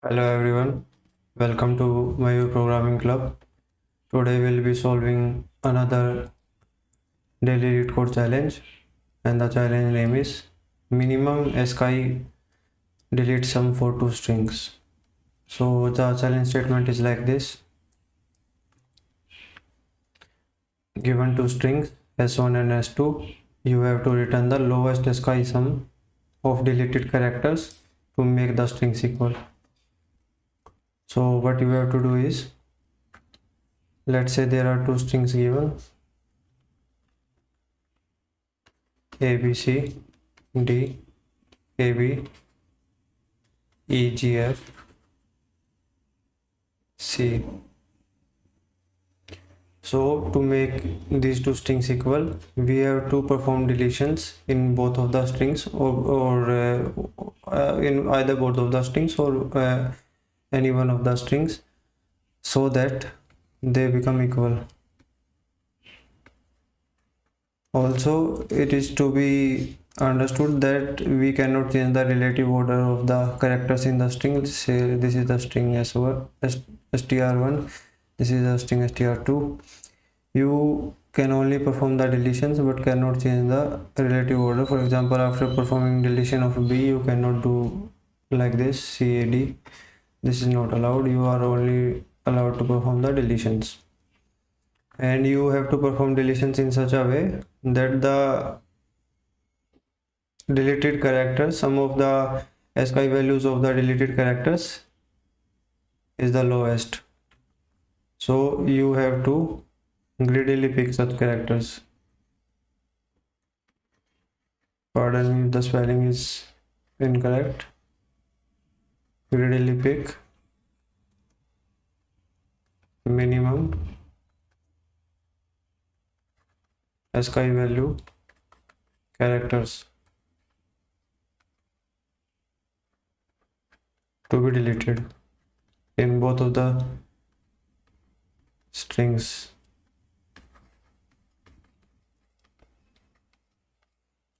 Hello everyone, welcome to my programming club. Today we'll be solving another daily Leetcode challenge, and the challenge name is minimum ASCII delete sum for two strings. So the challenge statement is like this: given two strings s1 and s2, you have to return the lowest ASCII sum of deleted characters to make the strings equal. So what you have to do is, let's say there are two strings given, A, B, C, D, A, B, E, G, F, C. So to make these two strings equal, we have to perform deletions in both of the strings, or in either both of the strings or any one of the strings, so that they become equal. Also, it is to be understood that we cannot change the relative order of the characters in the string. Say this is the string s1, str1, this is the string str2. You can only perform the deletions but cannot change the relative order. For example, after performing deletion of B, you cannot do like this, CAD. This is not allowed. You are only allowed to perform the deletions, and you have to perform deletions in such a way that the deleted characters, some of the ASCII values of the deleted characters is the lowest. So you have to greedily pick such characters. Pardon me if the spelling is incorrect. Greedily pick minimum ASCII value characters to be deleted in both of the strings.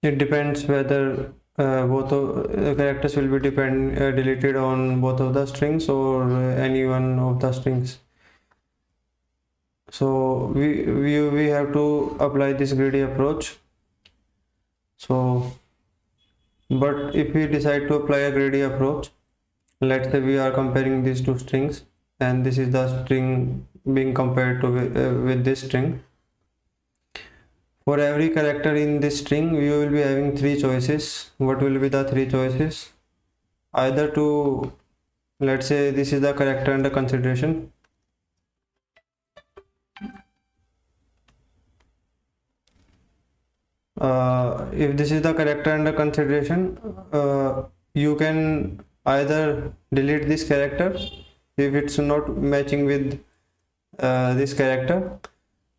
It depends whether both of characters will be deleted on both of the strings or any one of the strings. So we have to apply this greedy approach. So, but if we decide to apply a greedy approach, let's say we are comparing these two strings, and this is the string being compared to with this string. For every character in this string, we will be having three choices. What will be the three choices? Either to, let's say this is the character under consideration. If this is the character under consideration, you can either delete this character if it's not matching with this character,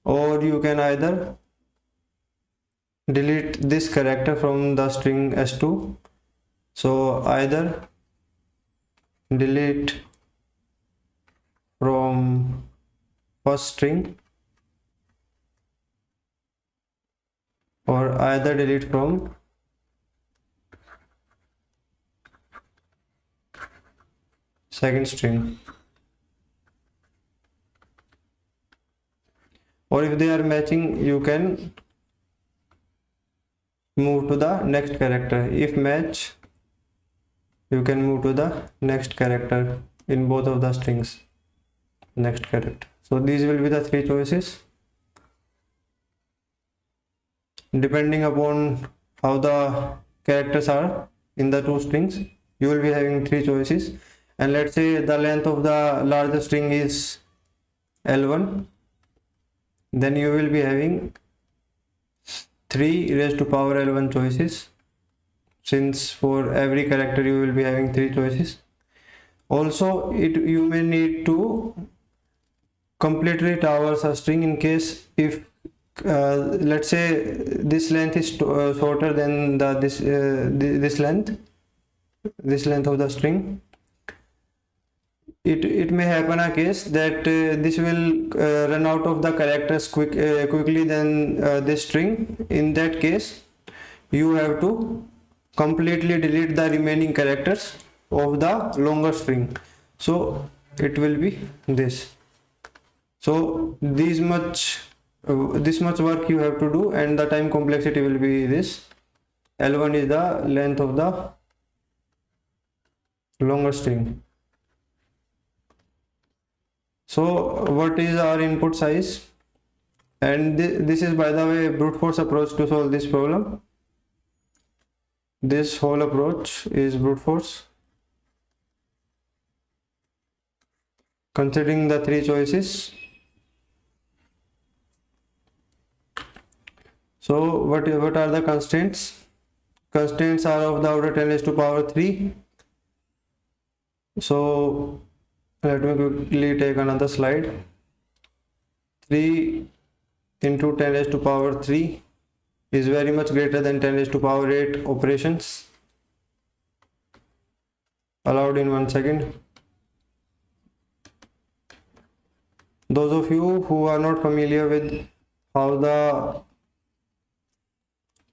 or you can either delete this character from the string s2. So either delete from first string, or either delete from second string, or if they are matching, you can move to the next character. If match, you can move to the next character in both of the strings, next character. So these will be the three choices. Depending upon how the characters are in the two strings, you will be having three choices. And let's say the length of the larger string is L1, then you will be having 3 raised to power L1 choices, since for every character you will be having three choices. Also, you may need to completely traverse a string in case if let's say this length is shorter than this length of the string. It may happen a case that this will run out of the characters quickly than this string. In that case, you have to completely delete the remaining characters of the longer string. So it will be this. So this much work you have to do, and the time complexity will be this. L1 is the length of the longer string. So what is our input size? And this is, by the way, brute force approach to solve this problem. This whole approach is brute force, considering the three choices. So what are the constraints? Constraints are of the order 10 raised to power 3. So let me quickly take another slide. 3 into 10 raised to power 3 is very much greater than 10 raised to power 8 operations allowed in 1 second. Those of you who are not familiar with how the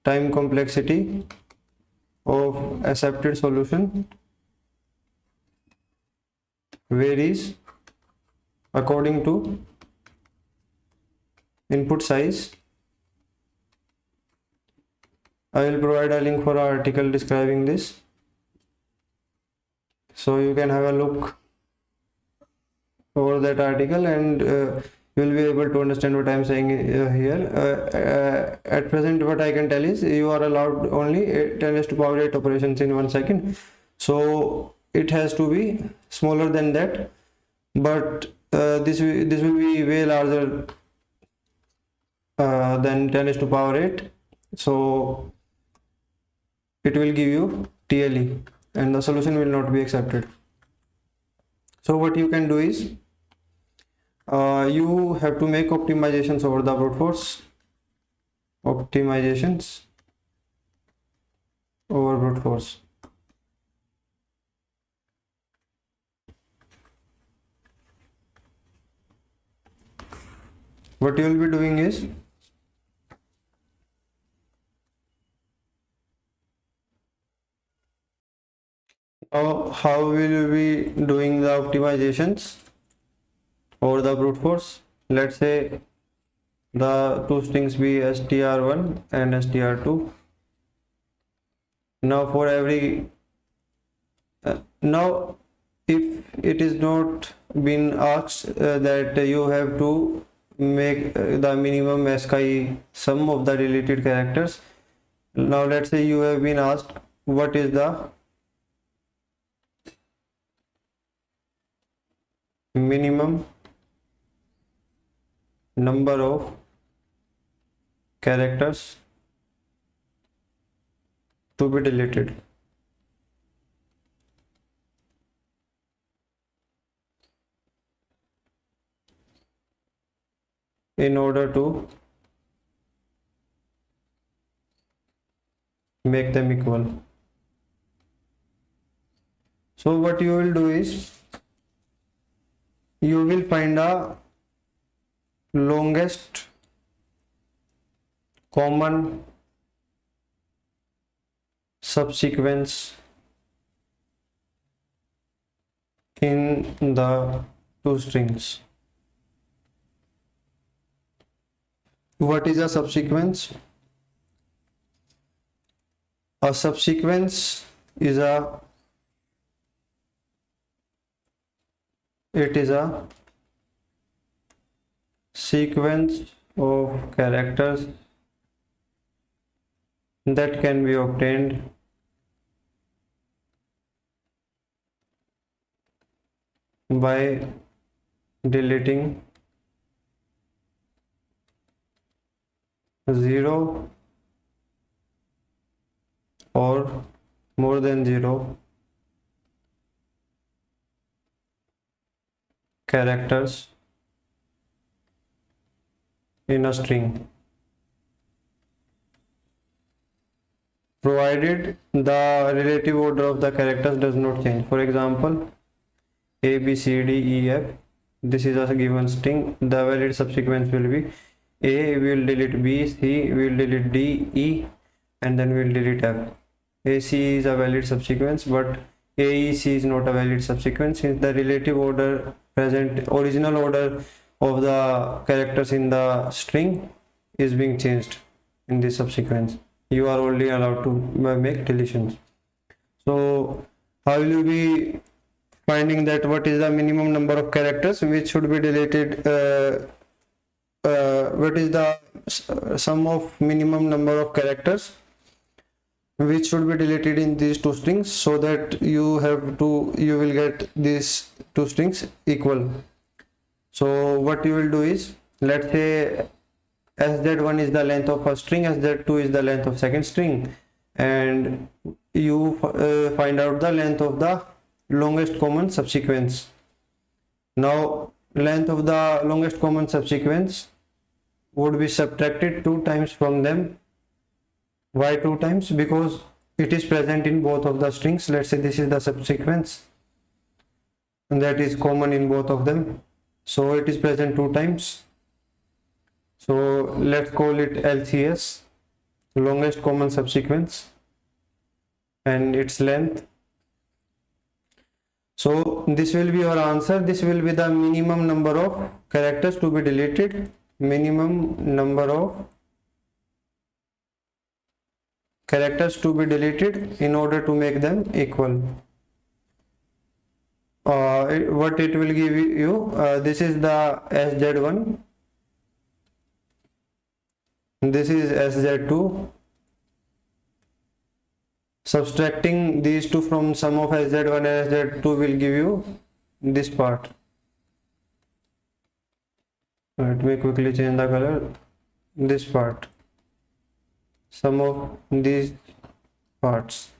time complexity of accepted solution varies according to input size, I will provide a link for an article describing this, so you can have a look over that article, and you will be able to understand what I am saying here. At present, what I can tell is you are allowed only 10 raised to power 8 operations in 1 second, so it has to be smaller than that, but this will be way larger than 10 raised to power 8, so it will give you TLE and the solution will not be accepted. So what you can do is you have to make optimizations over the brute force. Optimizations over brute force. What you will be doing is how will you be doing the optimizations over the brute force? Let's say the two strings be str1 and str2. Now for every now if it is not been asked that you have to make the minimum ASCII sum of the deleted characters. Now let's say you have been asked what is the minimum number of characters to be deleted. In order to make them equal. So what you will do is you will find a longest common subsequence in the two strings. What is a subsequence? A subsequence is a sequence of characters that can be obtained by deleting 0 or more than 0 characters in a string, provided the relative order of the characters does not change. For example, A, B, C, D, E, F. This is a given string. The valid subsequence will be A will delete B, C will delete D, E, and then we'll delete F. AC is a valid subsequence, but AEC is not a valid subsequence since the relative order present, original order of the characters in the string is being changed in this subsequence. You are only allowed to make deletions. So how will you be finding that what is the minimum number of characters which should be deleted? What is the sum of minimum number of characters which should be deleted in these two strings, so that you will get these two strings equal. So what you will do is, let's say sz1 is the length of first string, sz2 is the length of second string, and you find out the length of the longest common subsequence. Now length of the longest common subsequence would be subtracted 2 times from them. Why 2 times? Because it is present in both of the strings. Let's say this is the subsequence and that is common in both of them, so it is present 2 times. So let's call it LCS, longest common subsequence, and its length. So this will be your answer. This will be the minimum number of characters to be deleted. Minimum number of characters to be deleted in order to make them equal. What it will give you, this is the sz1, this is sz2. Subtracting these two from sum of sz1 and sz2 will give you this part. Let me quickly change the color. This part, sum of these parts.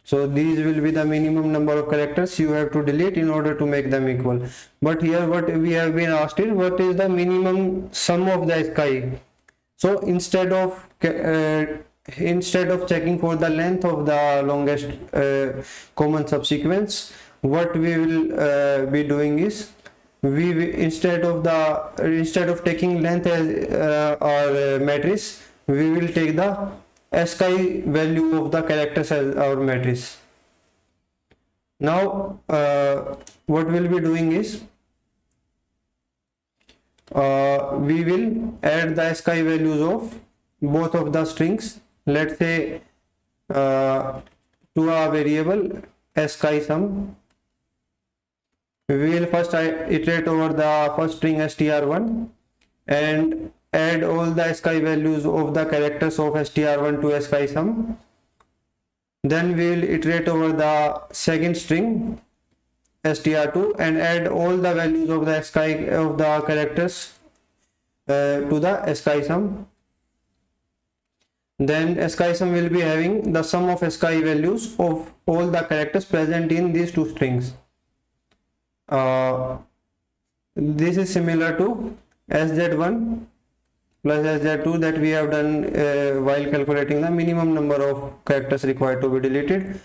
So these will be the minimum number of characters you have to delete in order to make them equal. But here what we have been asked is, what is the minimum sum of the ASCII? So instead of checking for the length of the longest common subsequence, what we will be doing is, instead of taking length as our matrix, we will take the ASCII value of the characters as our matrix. Now what we'll be doing is, we will add the ASCII values of both of the strings. Let's say to a variable ASCII sum, we will first iterate over the first string str1 and add all the ASCII values of the characters of str1 to ASCII sum. Then we will iterate over the second string str2 and add all the values of the ASCII of the characters to the ASCII sum. Then ASCII sum will be having the sum of ASCII values of all the characters present in these two strings. This is similar to sz1 plus sz2 that we have done while calculating the minimum number of characters required to be deleted.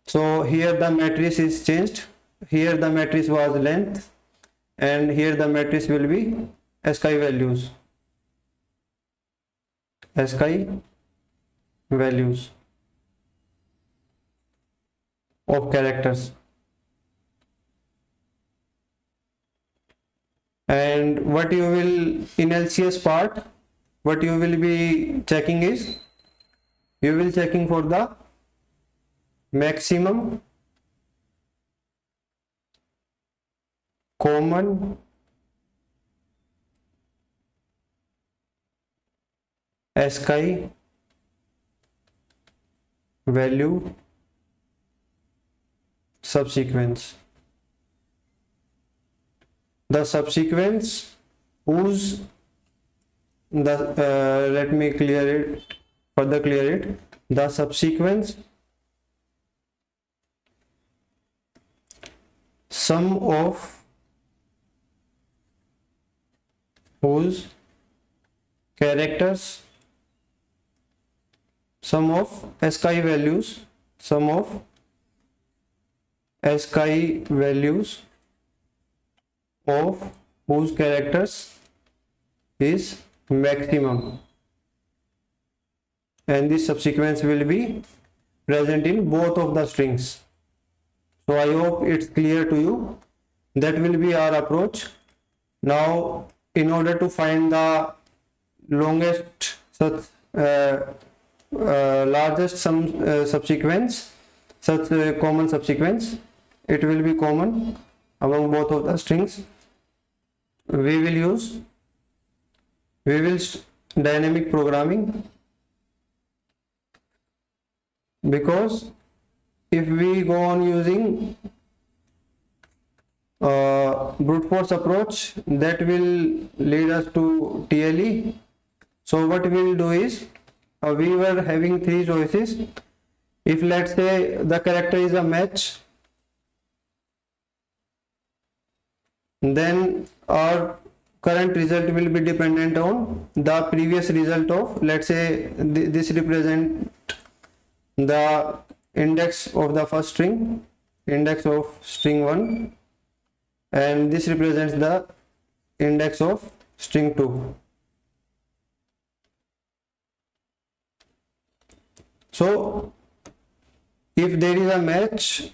So here the matrix is changed. Here the matrix was length, and here the matrix will be ASCII values. ASCII values of characters. And what you will, in LCS part, what you will be checking is, you will checking for the maximum common ASCII value subsequence. The subsequence whose let me further clear it. The subsequence sum of whose characters, sum of ASCII values, sum of ASCII values of whose characters is maximum, and this subsequence will be present in both of the strings. So I hope it's clear to you. That will be our approach. Now, in order to find the longest largest subsequence, such common subsequence, it will be common among both of the strings. We will dynamic programming, because if we go on using brute force approach, that will lead us to TLE. So what we will do is, we were having three choices. If let's say the character is a match, then our current result will be dependent on the previous result of, let's say this represent the index of the first string, index of string 1, and this represents the index of string 2. So if there is a match,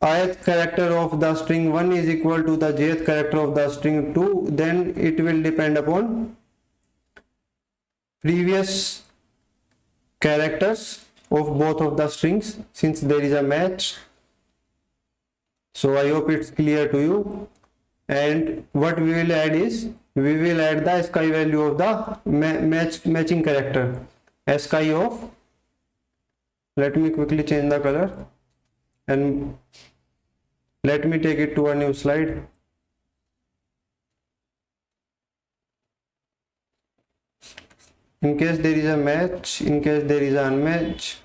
ith character of the string 1 is equal to the jth character of the string 2, then it will depend upon previous characters of both of the strings, since there is a match. So I hope it's clear to you. And what we will add is, we will add the ASCII value of the matching character. ASCII of, let me quickly change the color and let me take it to a new slide. In case there is a match, in case there is an unmatch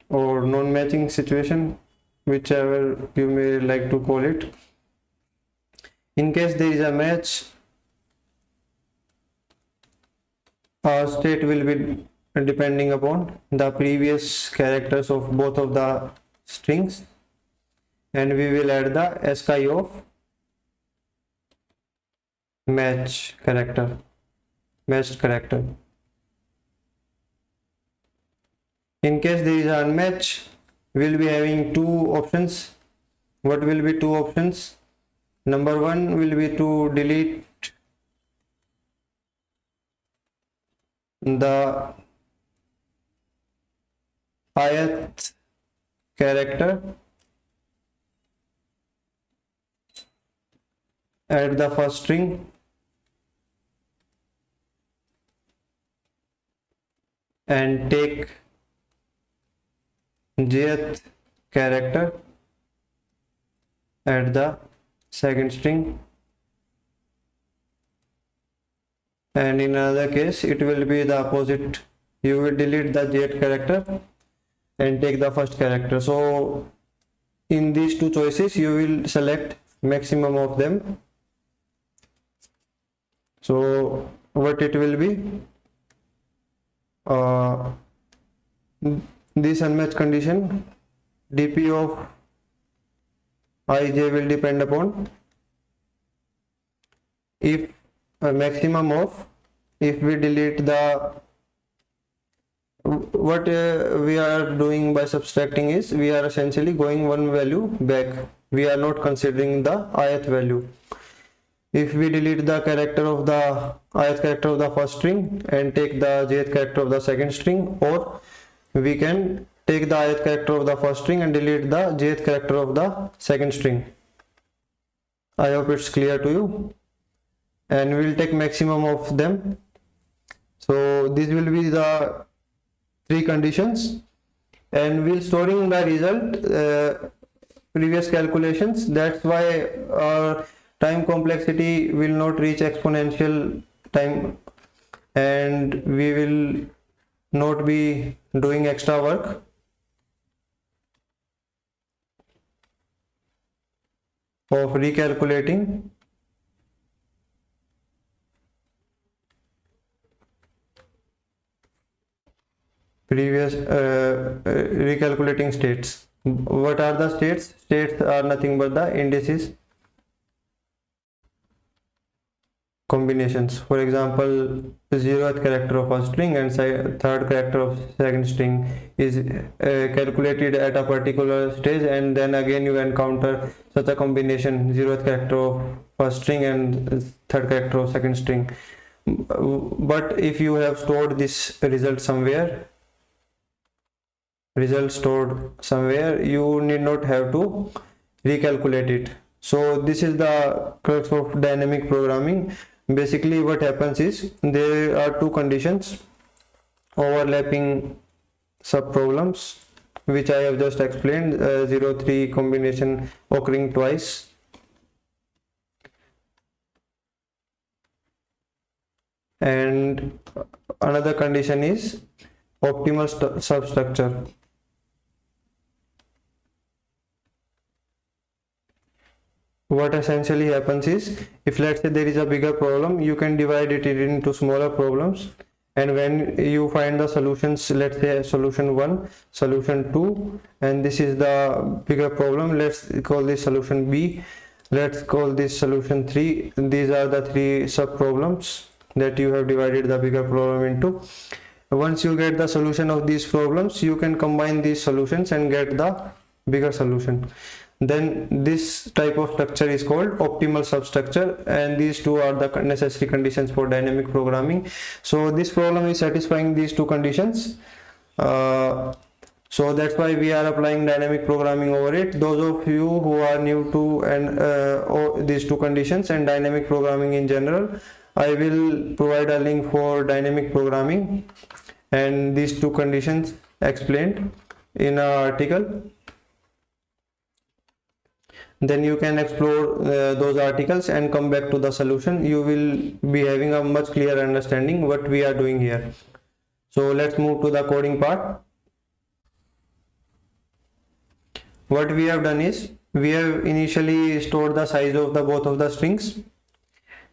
or non-matching situation, whichever you may like to call it. In case there is a match, our state will be depending upon the previous characters of both of the strings, and we will add the ASCII of matched character. In case there is an unmatch, we will be having two options. What will be two options? Number one will be to delete the ith character at the first string and take jth character at the second string, and in another case it will be the opposite. You will delete the jth character and take the first character. So in these two choices you will select maximum of them. So what it will be, this unmatched condition, dp of ij will depend upon if a maximum of, if we delete the, what we are doing by subtracting is, we are essentially going one value back. We are not considering the ith value. If we delete the character of the ith character of the first string and take the jth character of the second string, or we can take the ith character of the first string and delete the jth character of the second string. I hope it's clear to you, and we will take maximum of them. So this will be the three conditions, and we'll storing the result previous calculations. That's why our time complexity will not reach exponential time, and we will not be doing extra work. Of recalculating previous recalculating states. What are the states? States are nothing but the indices. combinations. For example, 0th character of a string and third character of second string is calculated at a particular stage, and then again you encounter such a combination, 0th character of first string and third character of second string. But if you have stored this result somewhere, you need not have to recalculate it. So this is the crux of dynamic programming. Basically what happens is there are two conditions, overlapping subproblems, which I have just explained, 0-3 combination occurring twice, and another condition is optimal substructure. What essentially happens is, if let's say there is a bigger problem, you can divide it into smaller problems, and when you find the solutions, let's say solution 1, solution 2, and this is the bigger problem, let's call this solution B, let's call this solution 3. These are the three sub problems that you have divided the bigger problem into. Once you get the solution of these problems, you can combine these solutions and get the bigger solution. Then this type of structure is called optimal substructure, and these two are the necessary conditions for dynamic programming. So this problem is satisfying these two conditions, so that's why we are applying dynamic programming over it. Those of you who are new to these two conditions and dynamic programming in general, I will provide a link for dynamic programming and these two conditions explained in an article. Then you can explore those articles and come back to the solution. You will be having a much clearer understanding what we are doing here. So let's move to the coding part. What we have done is, we have initially stored the size of the both of the strings,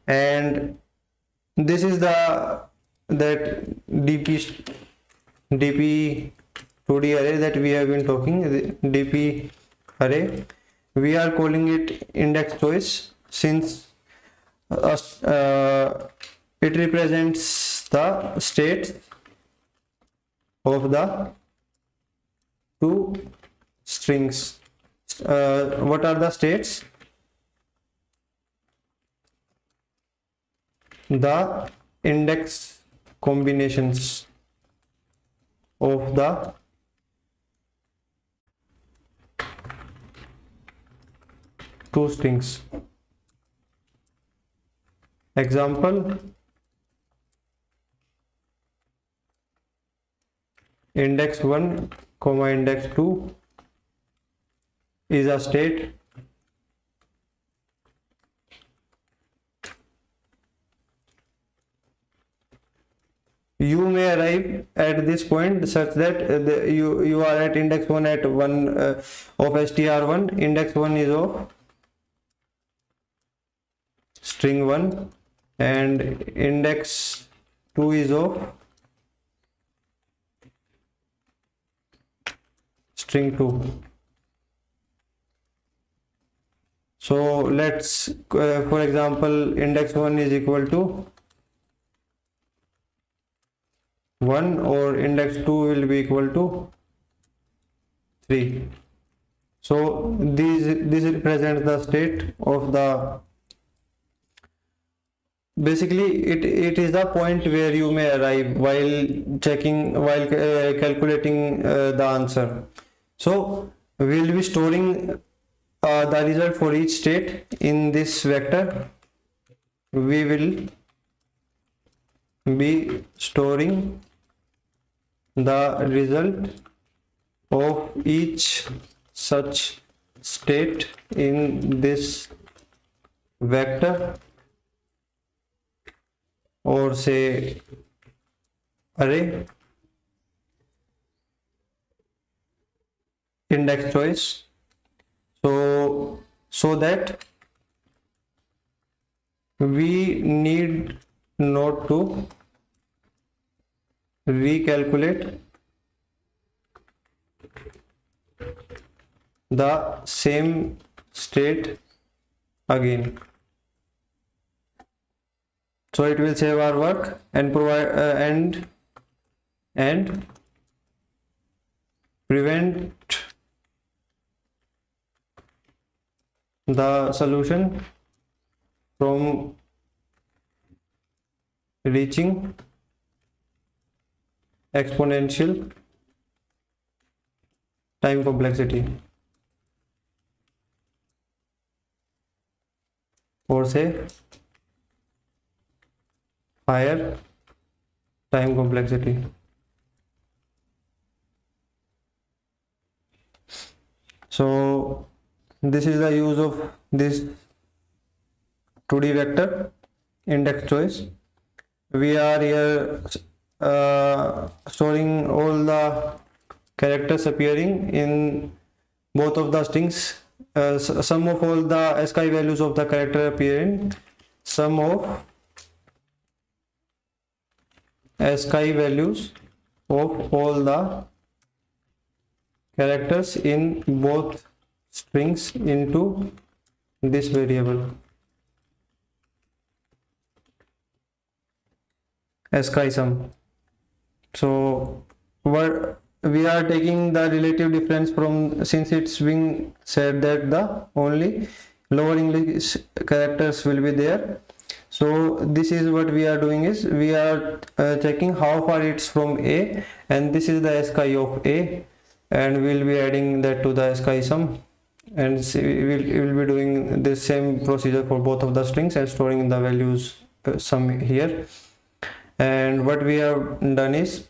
and this is that dp2d array that we have been talking, dp array. We are calling it index choice since it represents the state of the two strings. What are the states? The index combinations of the two strings. Example, index 1 comma index 2 is a state. You may arrive at this point such that you are at index 1 at 1 of str1, index 1 is of string 1 and index 2 is of string 2. So let's for example, index 1 is equal to 1 or index 2 will be equal to 3. So this represents the state of the, basically it is the point where you may arrive while calculating the answer. So we will be storing the result for each state in this vector. We will be storing the result of each such state in this vector, or say array, index choice, so that we need not to recalculate the same state again. So it will save our work and provide and prevent the solution from reaching exponential time complexity, or say higher time complexity. So this is the use of this 2D vector index choice. We are here storing all the characters appearing in both of the strings. Sum of all the ASCII values of the character appear in sum of ASCII values of all the characters in both strings into this variable ASCII sum. So what we are taking the relative difference from, since it's being said that the only lower English characters will be there. So this is what we are doing, is we are checking how far it's from A, and this is the ASCII of A, and we'll be adding that to the ASCII sum, and we'll be doing the same procedure for both of the strings and storing the values sum here. And what we have done is,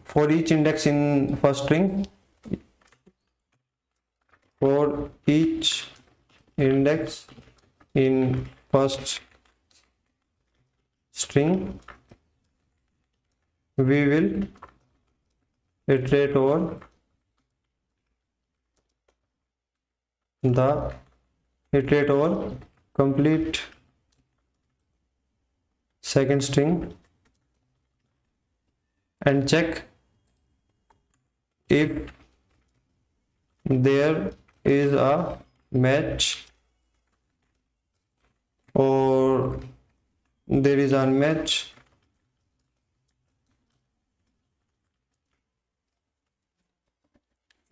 for each index in first string, for each index in first string, we will iterate over complete second string and check if there is a match or there is unmatch.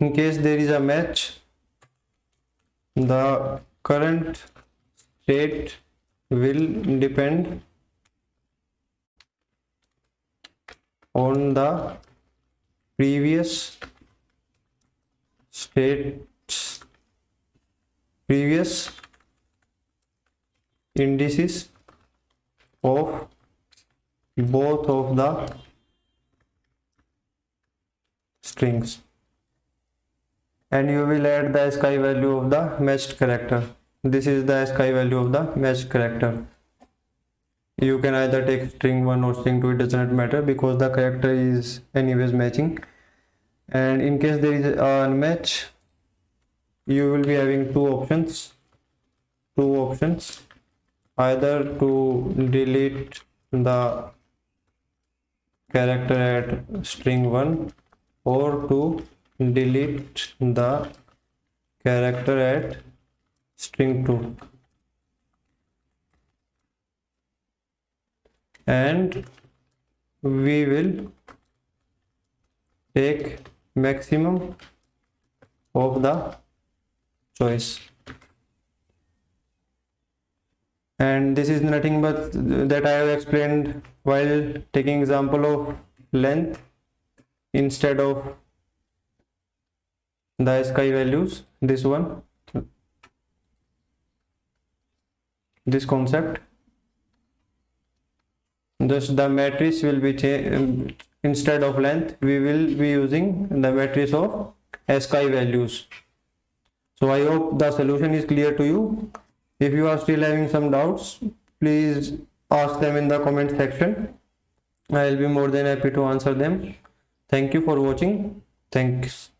In case there is a match, the current state will depend on the previous indices of both of the strings, and you will add the ASCII value of the matched character. This is the ASCII value of the matched character. You can either take string 1 or string 2, it does not matter, because the character is anyways matching. And in case there is a unmatch, you will be having two options, either to delete the character at string 1 or to delete the character at string 2. And we will take maximum of the choice, and this is nothing but that I have explained while taking example of length instead of the ASCII values. This one, this concept, just the matrix will be changed. Instead of length, we will be using the matrix of ASCII values. So I hope the solution is clear to you. If you are still having some doubts, please ask them in the comment section. I will be more than happy to answer them. Thank you for watching. Thanks.